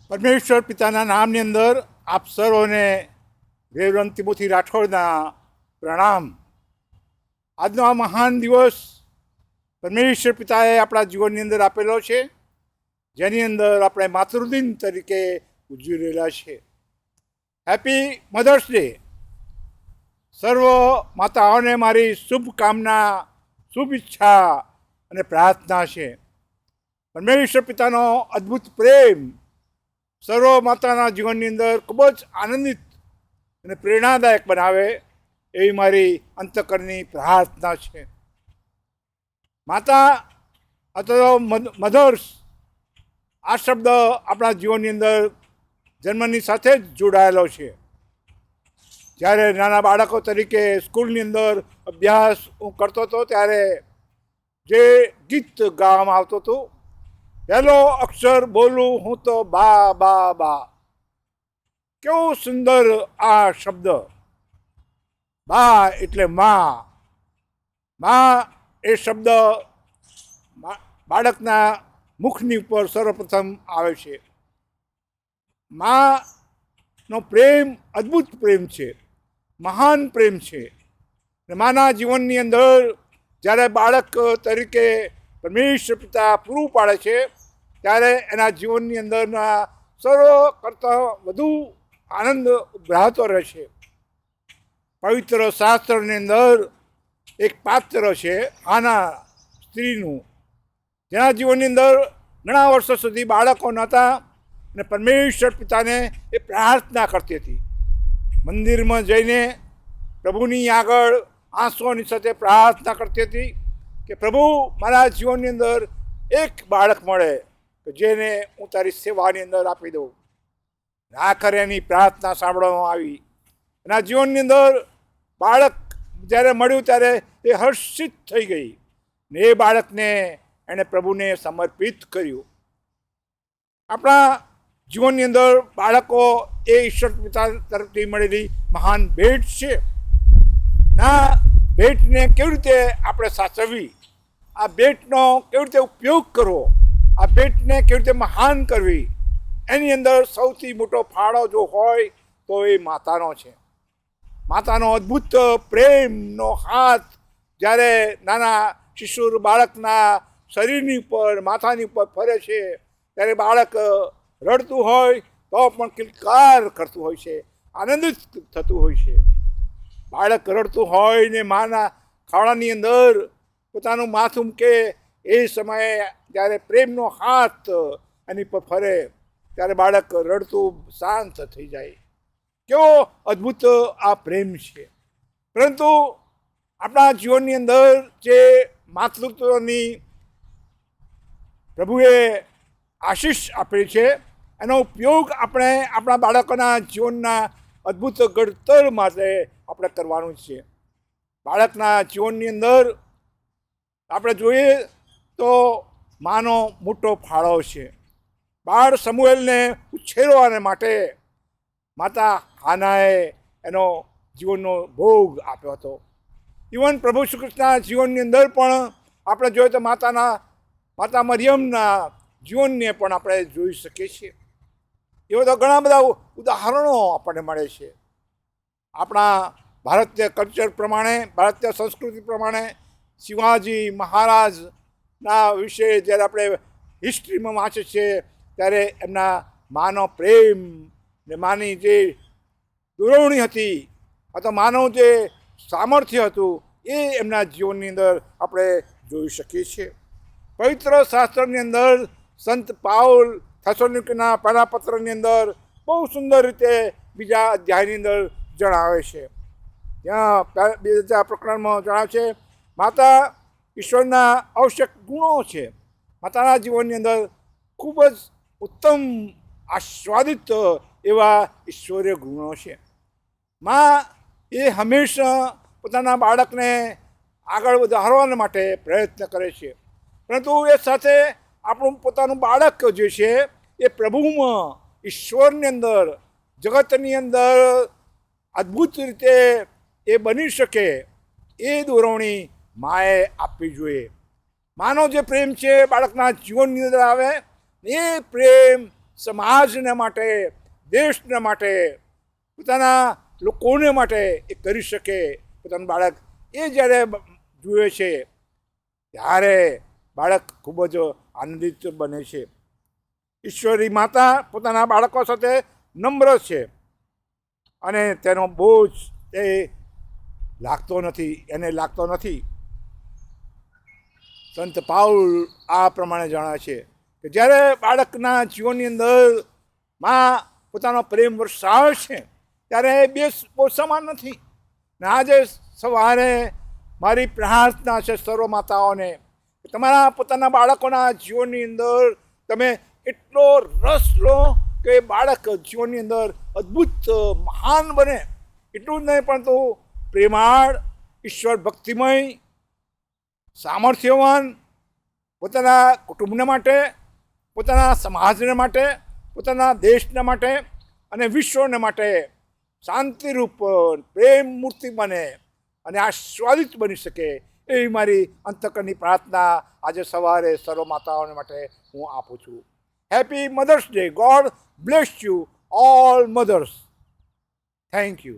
પરમેશ્વર પિતાના નામની અંદર આપ સર્વોને રેવરન તિમોથી રાઠોડના પ્રણામ. આજનો આ મહાન દિવસ પરમેશ્વર પિતાએ આપણા જીવનની અંદર આપેલો છે, જેની અંદર આપણે માતૃદિન તરીકે ઉજવી રહેલા છે. Happy mother's day. સર્વ માતાઓને મારી શુભકામના, શુભેચ્છા અને પ્રાર્થના છે. પરમેશ્વર પિતાનો અદ્ભુત પ્રેમ સર્વ માતાના જીવનની અંદર ખૂબ જ આનંદિત અને પ્રેરણાદાયક બનાવે એવી મારી અંતઃકરણની પ્રાર્થના છે. માતા અથવા મધર્સ, આ શબ્દ આપણા જીવનની અંદર જન્મની સાથે જ જોડાયેલો છે. જ્યારે નાના બાળકો તરીકે સ્કૂલની અંદર અભ્યાસ હું કરતો હતો ત્યારે જે ગીત ગાવામાં આવતું હતું, પહેલો અક્ષર બોલું હું તો બા બા બા. કેવો સુંદર આ શબ્દ! બા એટલે માં. માં એ શબ્દ બાળકના મુખની ઉપર સર્વપ્રથમ આવે છે. માનો પ્રેમ અદ્ભુત પ્રેમ છે, મહાન પ્રેમ છે. માના જીવનની અંદર જ્યારે બાળક તરીકે પરમેશ્વર પિતા પૂરું પાડે છે, ત્યારે એના જીવનની અંદરના સર્વ કરતાં વધુ આનંદ ઉભરાતો રહે છે. પવિત્ર શાસ્ત્રની અંદર એક પાત્ર છે આના સ્ત્રીનું, જેના જીવનની અંદર ઘણા વર્ષો સુધી બાળકો નહોતા અને પરમેશ્વર પિતાને એ પ્રાર્થના કરતી હતી. મંદિરમાં જઈને પ્રભુની આગળ આંસુઓની સાથે પ્રાર્થના કરતી હતી કે પ્રભુ, મારા જીવનની અંદર એક બાળક મળે કે જેને હું તારી સેવાની અંદર આપી દઉં. આખરે એની પ્રાર્થના સાંભળવામાં આવી. એના જીવનની અંદર બાળક જ્યારે મળ્યું ત્યારે એ હર્ષિત થઈ ગઈ ને એ બાળકને એણે પ્રભુને સમર્પિત કર્યું. આપણા જીવનની અંદર બાળકો એ ઈશ્વર પિતા તરફથી મળેલી મહાન ભેટ છે. ના ભેટને કેવી રીતે આપણે સાચવવી, આ ભેટનો કેવી રીતે ઉપયોગ કરવો, આ ભેટને કેવી રીતે મહાન કરવી, એની અંદર સૌથી મોટો ફાળો જો હોય તો એ માતાનો છે. માતાનો અદ્ભુત પ્રેમનો હાથ જ્યારે નાના શિશુ બાળકના શરીરની ઉપર, માથાની ઉપર ફરે છે, ત્યારે બાળક રડતું હોય તો પણ કિલકાર કરતું હોય છે, આનંદિત થતું હોય છે. બાળક રડતું હોય ને માના ખાવડાની અંદર પોતાનું માથું મૂકે, એ સમયે જ્યારે પ્રેમનો હાથ એની પર ફરે ત્યારે બાળક રડતું શાંત થઈ જાય. કેવો અદ્ભુત આ પ્રેમ છે! પરંતુ આપણા જીવનની અંદર જે માતૃત્વની પ્રભુએ આશીષ આપેલી છે, એનો ઉપયોગ આપણે આપણા બાળકોના જીવનના અદ્ભુત ઘડતર માટે આપણે કરવાનું છે. બાળકના જીવનની અંદર આપણે જોઈએ તો માનો મોટો ફાળો છે. બાળ સમુએલને ઉછેરવાને માટે માતા હાનાએ એનો જીવનનો ભોગ આપ્યો હતો. ઇવન પ્રભુ શ્રી કૃષ્ણના જીવનની અંદર પણ આપણે જોઈએ તો માતા મરિયમના જીવનને પણ આપણે જોઈ શકીએ છીએ. એવા તો ઘણા બધા ઉદાહરણો આપણને મળે છે. આપણા ભારતીય કલ્ચર પ્રમાણે, ભારતીય સંસ્કૃતિ પ્રમાણે શિવાજી મહારાજના વિશે જ્યારે આપણે હિસ્ટ્રીમાં વાંચીએ છીએ ત્યારે એમના માનો પ્રેમ ને માની જે દુરવણી હતી અથવા માનું જે સામર્થ્ય હતું એ એમના જીવનની અંદર આપણે જોઈ શકીએ છીએ. પવિત્ર શાસ્ત્રની અંદર સંત પાઉલ થેસલોનિકના પહેલા પત્રની અંદર બહુ સુંદર રીતે બીજા અધ્યાયની અંદર જણાવે છે. ત્યાં બીજા પ્રકરણમાં જણાવે છે માતા ઈશ્વરના આવશ્યક ગુણો છે. માતાના જીવનની અંદર ખૂબ જ ઉત્તમ, આસ્વાદિત એવા ઈશ્વરીય ગુણો છે. માં એ હંમેશા પોતાના બાળકને આગળ વધારવા માટે પ્રયત્ન કરે છે, પરંતુ એ સાથે આપણું પોતાનું બાળક જે છે એ પ્રભુમાં, ઈશ્વરની અંદર, જગતની અંદર અદ્ભુત રીતે એ બની શકે એ દોરવણી માએ આપવી જોઈએ. માનો જે પ્રેમ છે બાળકના જીવનની અંદર આવે, એ પ્રેમ સમાજને માટે, દેશને માટે, પોતાના લોકોને માટે એ કરી શકે. પોતાનું બાળક એ જ્યારે જુએ છે ત્યારે બાળક ખૂબ જ આનંદિત બને છે. ઈશ્વરી માતા પોતાના બાળકો સાથે નમ્ર છે અને તેનો બોજ એ લાગતો નથી. સંત પાઉલ આ પ્રમાણે જણાવે છે કે જ્યારે બાળકના જીવનની અંદર માં પોતાનો પ્રેમ વરસાવે છે ત્યારે બે બહુ સમાન નથી. ને આજે સવારે મારી પ્રાર્થના છે સર્વ માતાઓને કે તમારા પોતાના બાળકોના જીવનની અંદર તમે એટલો રસ લો કે બાળક જીવનની અંદર અદ્ભુત મહાન બને. એટલું જ નહીં પરંતુ પ્રેમાળ, ઈશ્વર ભક્તિમય, સામર્થ્યવાન, પોતાના કુટુંબને માટે, પોતાના સમાજને માટે, પોતાના દેશને માટે અને વિશ્વને માટે શાંતિરૂપ પ્રેમ મૂર્તિ બને અને આસ્વાદિત બની શકે એવી મારી અંતકરની પ્રાર્થના આજે સવારે સર્વ માતાઓને માટે હું આપું છું. Happy mother's day. God bless you all mothers. Thank you.